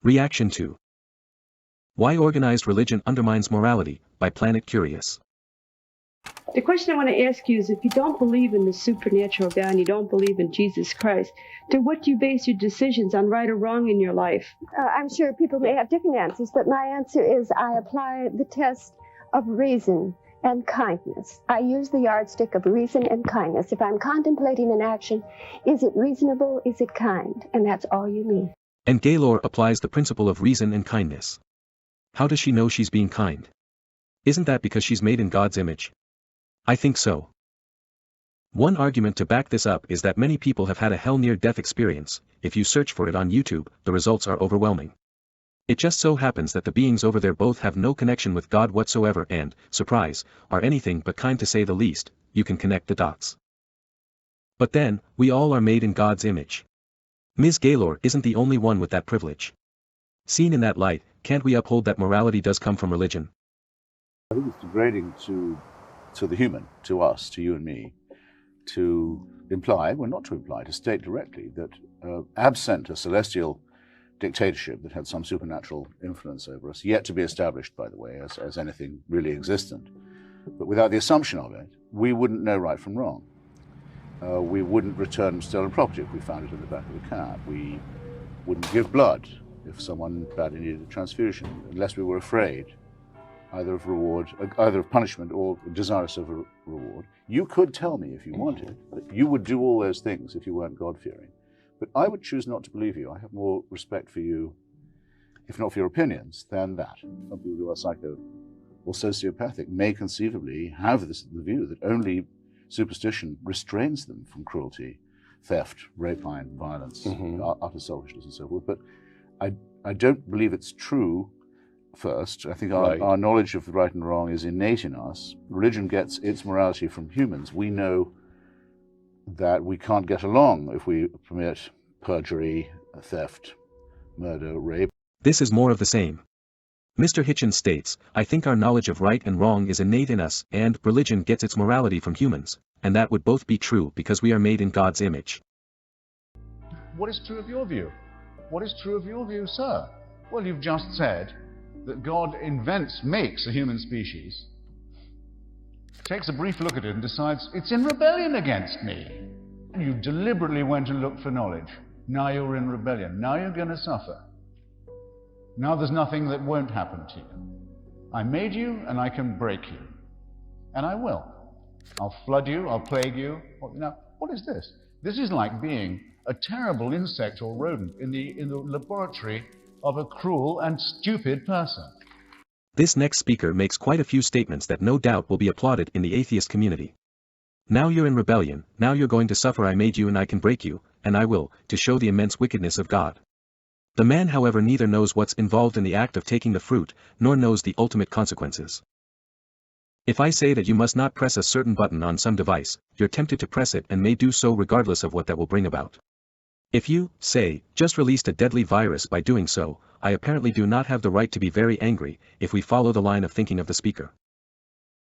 Reaction to Why Organized Religion Undermines Morality, by Planet Curious. The question I want to ask you is, if you don't believe in the supernatural God and you don't believe in Jesus Christ, then what do you base your decisions on, right or wrong in your life? I'm sure people may have different answers, but my answer is I apply the test of reason and kindness. I use the yardstick of reason and kindness. If I'm contemplating an action, is it reasonable? Is it kind? And that's all you need. And Gaylor applies the principle of reason and kindness. How does she know she's being kind? Isn't that because she's made in God's image? I think so. One argument to back this up is that many people have had a hell-near-death experience. If you search for it on YouTube, the results are overwhelming. It just so happens that the beings over there both have no connection with God whatsoever and, surprise, are anything but kind to say the least. You can connect the dots. But then, we all are made in God's image. Ms. Gaylor isn't the only one with that privilege. Seen in that light, can't we uphold that morality does come from religion? I think it's degrading to the human, to us, to you and me, to imply, well, not to imply, to state directly that absent a celestial dictatorship that had some supernatural influence over us, yet to be established, by the way, as anything really existent, but without the assumption of it, we wouldn't know right from wrong. We wouldn't return stolen property if we found it in the back of a cab. We wouldn't give blood if someone badly needed a transfusion, unless we were afraid either of punishment or desirous of a reward. You could tell me if you wanted that you would do all those things if you weren't God-fearing. But I would choose not to believe you. I have more respect for you, if not for your opinions, than that. Some people who are psycho or sociopathic may conceivably have the view that only superstition restrains them from cruelty, theft, rapine, violence, utter selfishness, and so forth. But I don't believe it's true. First, I think our knowledge of the right and wrong is innate in us. Religion gets its morality from humans. We know that we can't get along if we permit perjury, theft, murder, rape. This is more of the same. Mr. Hitchens states, I think our knowledge of right and wrong is innate in us, and religion gets its morality from humans, and that would both be true because we are made in God's image. What is true of your view? What is true of your view, sir? Well, you've just said that God makes a human species, takes a brief look at it and decides it's in rebellion against me. And you deliberately went and looked for knowledge. Now you're in rebellion. Now you're going to suffer. Now there's nothing that won't happen to you. I made you and I can break you. And I will. I'll flood you, I'll plague you. Now, what is this? This is like being a terrible insect or rodent in the laboratory of a cruel and stupid person. This next speaker makes quite a few statements that no doubt will be applauded in the atheist community. Now you're in rebellion, now you're going to suffer. I made you and I can break you, and I will, to show the immense wickedness of God. The man, however, neither knows what's involved in the act of taking the fruit, nor knows the ultimate consequences. If I say that you must not press a certain button on some device, you're tempted to press it and may do so regardless of what that will bring about. If you, say, just released a deadly virus by doing so, I apparently do not have the right to be very angry, if we follow the line of thinking of the speaker.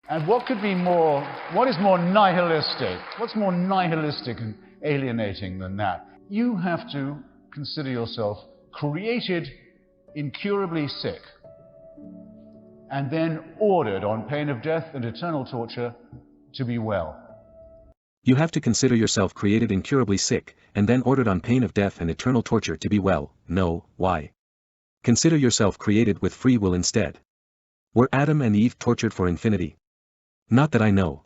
And what is more nihilistic? What's more nihilistic and alienating than that? You have to consider yourself created incurably sick, and then ordered on pain of death and eternal torture to be well. You have to consider yourself created incurably sick, and then ordered on pain of death and eternal torture to be well. No, why? Consider yourself created with free will instead. Were Adam and Eve tortured for infinity? Not that I know.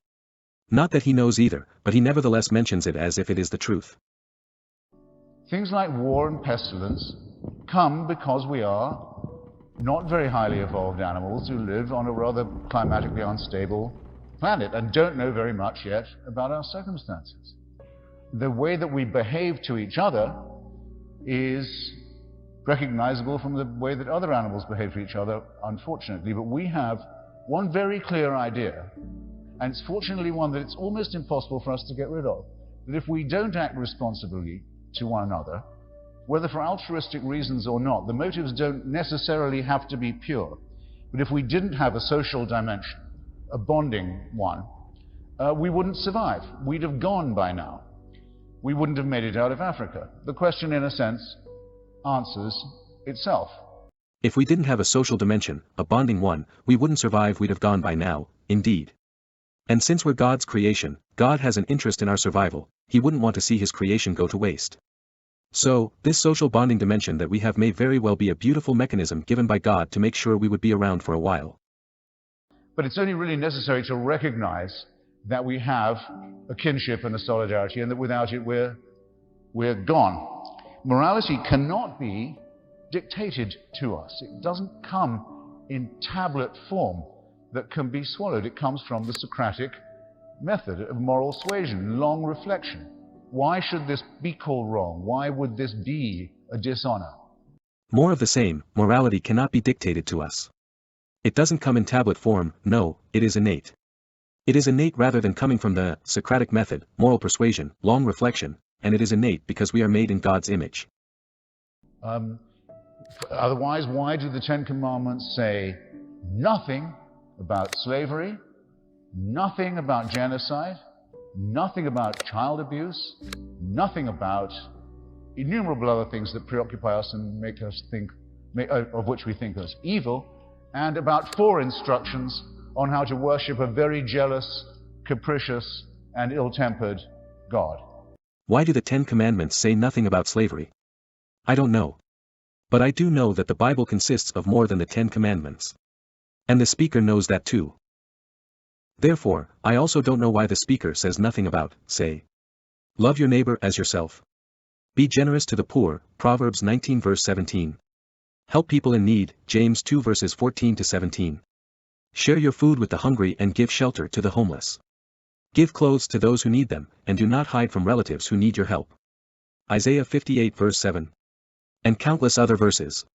Not that he knows either, but he nevertheless mentions it as if it is the truth. Things like war and pestilence come because we are not very highly evolved animals who live on a rather climatically unstable planet and don't know very much yet about our circumstances. The way that we behave to each other is recognizable from the way that other animals behave to each other, unfortunately, but we have one very clear idea, and it's fortunately one that it's almost impossible for us to get rid of, that if we don't act responsibly to one another, whether for altruistic reasons or not, the motives don't necessarily have to be pure, but if we didn't have a social dimension, a bonding one, we wouldn't survive. We'd have gone by now. We wouldn't have made it out of Africa. The question, in a sense, answers itself. If we didn't have a social dimension, a bonding one, we wouldn't survive, we'd have gone by now, indeed. And since we're God's creation, God has an interest in our survival, He wouldn't want to see His creation go to waste. So, this social bonding dimension that we have may very well be a beautiful mechanism given by God to make sure we would be around for a while. But it's only really necessary to recognize that we have a kinship and a solidarity, and that without it we're gone. Morality cannot be dictated to us. It doesn't come in tablet form that can be swallowed. It comes from the Socratic method of moral suasion, long reflection. Why should this be called wrong? Why would this be a dishonor? More of the same, morality cannot be dictated to us. It doesn't come in tablet form, no, it is innate. It is innate rather than coming from the Socratic method, moral persuasion, long reflection, and it is innate because we are made in God's image. Otherwise, why do the Ten Commandments say nothing about slavery, nothing about genocide, nothing about child abuse, nothing about innumerable other things that preoccupy us and make us think, of which we think as evil, and about 4 instructions on how to worship a very jealous, capricious, and ill-tempered God? Why do the 10 Commandments say nothing about slavery? I don't know. But I do know that the Bible consists of more than the 10 Commandments. And the speaker knows that too. Therefore, I also don't know why the speaker says nothing about, say, love your neighbor as yourself. Be generous to the poor, Proverbs 19 verse 17. Help people in need, James 2 verses 14 to 17. Share your food with the hungry and give shelter to the homeless. Give clothes to those who need them, and do not hide from relatives who need your help. Isaiah 58 verse 7. And countless other verses.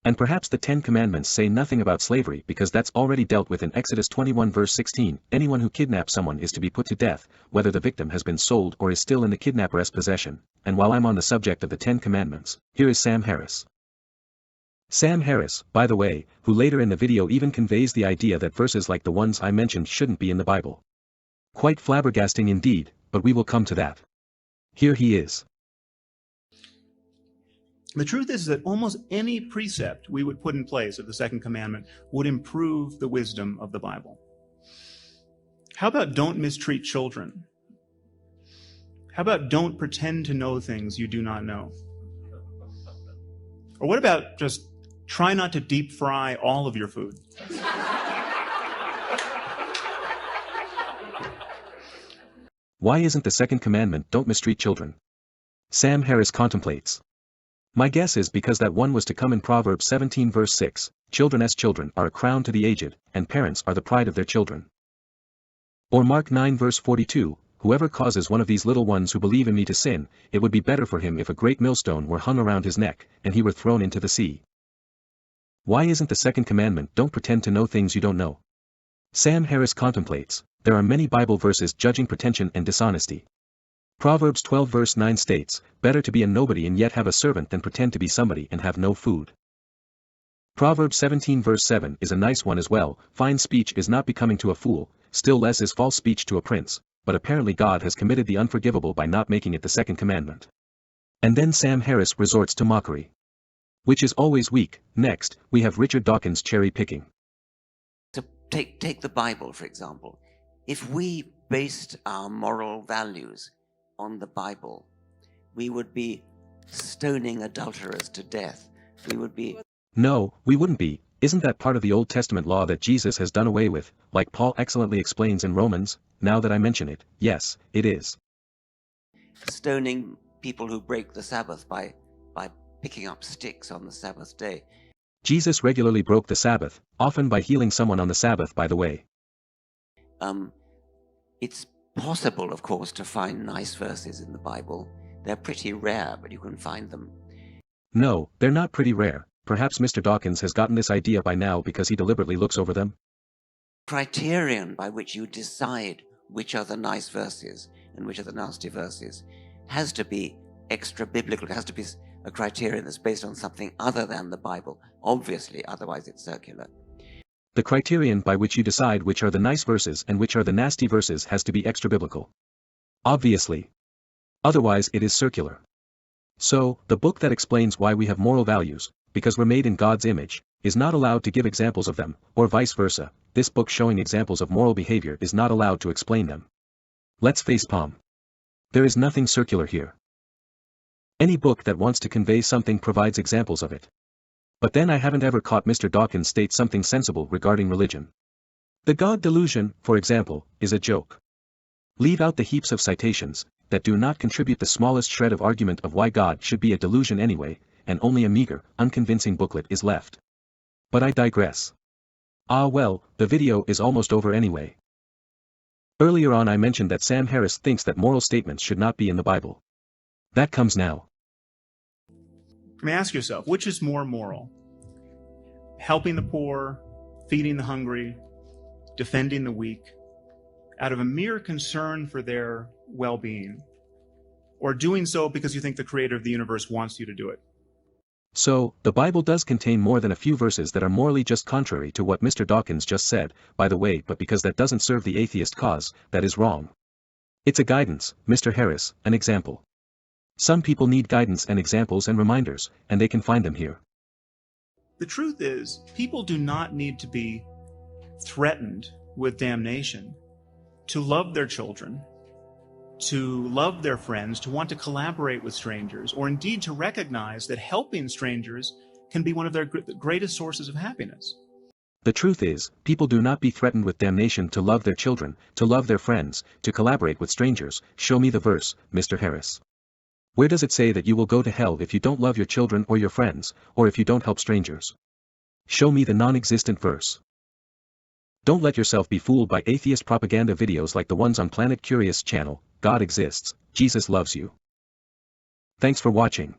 And perhaps the 10 Commandments say nothing about slavery because that's already dealt with in Exodus 21 verse 16. Anyone who kidnaps someone is to be put to death, whether the victim has been sold or is still in the kidnapper's possession. And while I'm on the subject of the 10 Commandments, here is Sam Harris. Sam Harris, by the way, who later in the video even conveys the idea that verses like the ones I mentioned shouldn't be in the Bible. Quite flabbergasting indeed, but we will come to that. Here he is. The truth is that almost any precept we would put in place of the second commandment would improve the wisdom of the Bible. How about don't mistreat children? How about don't pretend to know things you do not know? Or what about just try not to deep fry all of your food? Why isn't the second commandment don't mistreat children? Sam Harris contemplates. My guess is because that one was to come in Proverbs 17 verse 6, children as children are a crown to the aged, and parents are the pride of their children. Or Mark 9 verse 42, whoever causes one of these little ones who believe in me to sin, it would be better for him if a great millstone were hung around his neck, and he were thrown into the sea. Why isn't the second commandment don't pretend to know things you don't know? Sam Harris contemplates, there are many Bible verses judging pretension and dishonesty. Proverbs 12 verse 9 states, better to be a nobody and yet have a servant than pretend to be somebody and have no food. Proverbs 17 verse 7 is a nice one as well, fine speech is not becoming to a fool, still less is false speech to a prince, but apparently God has committed the unforgivable by not making it the second commandment. And then Sam Harris resorts to mockery. Which is always weak. Next, we have Richard Dawkins cherry picking. So take the Bible, for example. If we based our moral values on the Bible, we would be stoning adulterers to death. We would be... No, we wouldn't be. Isn't that part of the Old Testament law that Jesus has done away with, like Paul excellently explains in Romans? Now that I mention it, yes, it is. Stoning people who break the Sabbath by picking up sticks on the Sabbath day. Jesus regularly broke the Sabbath, often by healing someone on the Sabbath, by the way. It's possible, of course, to find nice verses in the Bible. They're pretty rare, but you can find them. No, they're not pretty rare. Perhaps Mr. Dawkins has gotten this idea by now because he deliberately looks over them. Criterion by which you decide which are the nice verses and which are the nasty verses has to be extra biblical. It has to be a criterion that's based on something other than the Bible. Obviously, otherwise it's circular. The criterion by which you decide which are the nice verses and which are the nasty verses has to be extra biblical. Obviously. Otherwise it is circular. So, the book that explains why we have moral values, because we're made in God's image, is not allowed to give examples of them, or vice versa. This book showing examples of moral behavior is not allowed to explain them. Let's facepalm. There is nothing circular here. Any book that wants to convey something provides examples of it. But then I haven't ever caught Mr. Dawkins state something sensible regarding religion. The God delusion, for example, is a joke. Leave out the heaps of citations that do not contribute the smallest shred of argument of why God should be a delusion anyway, and only a meager, unconvincing booklet is left. But I digress. Ah well, the video is almost over anyway. Earlier on I mentioned that Sam Harris thinks that moral statements should not be in the Bible. That comes now. I mean, ask yourself, which is more moral? Helping the poor, feeding the hungry, defending the weak, out of a mere concern for their well-being, or doing so because you think the creator of the universe wants you to do it? So, the Bible does contain more than a few verses that are morally just contrary to what Mr. Dawkins just said, by the way, but because that doesn't serve the atheist cause, that is wrong. It's a guidance, Mr. Harris, an example. Some people need guidance and examples and reminders, and they can find them here. The truth is, people do not need to be threatened with damnation to love their children, to love their friends, to want to collaborate with strangers, or indeed to recognize that helping strangers can be one of their greatest sources of happiness. The truth is, people do not be threatened with damnation to love their children, to love their friends, to collaborate with strangers. Show me the verse, Mr. Harris. Where does it say that you will go to hell if you don't love your children or your friends, or if you don't help strangers? Show me the non-existent verse. Don't let yourself be fooled by atheist propaganda videos like the ones on Planet Curious channel. God exists, Jesus loves you. Thanks for watching.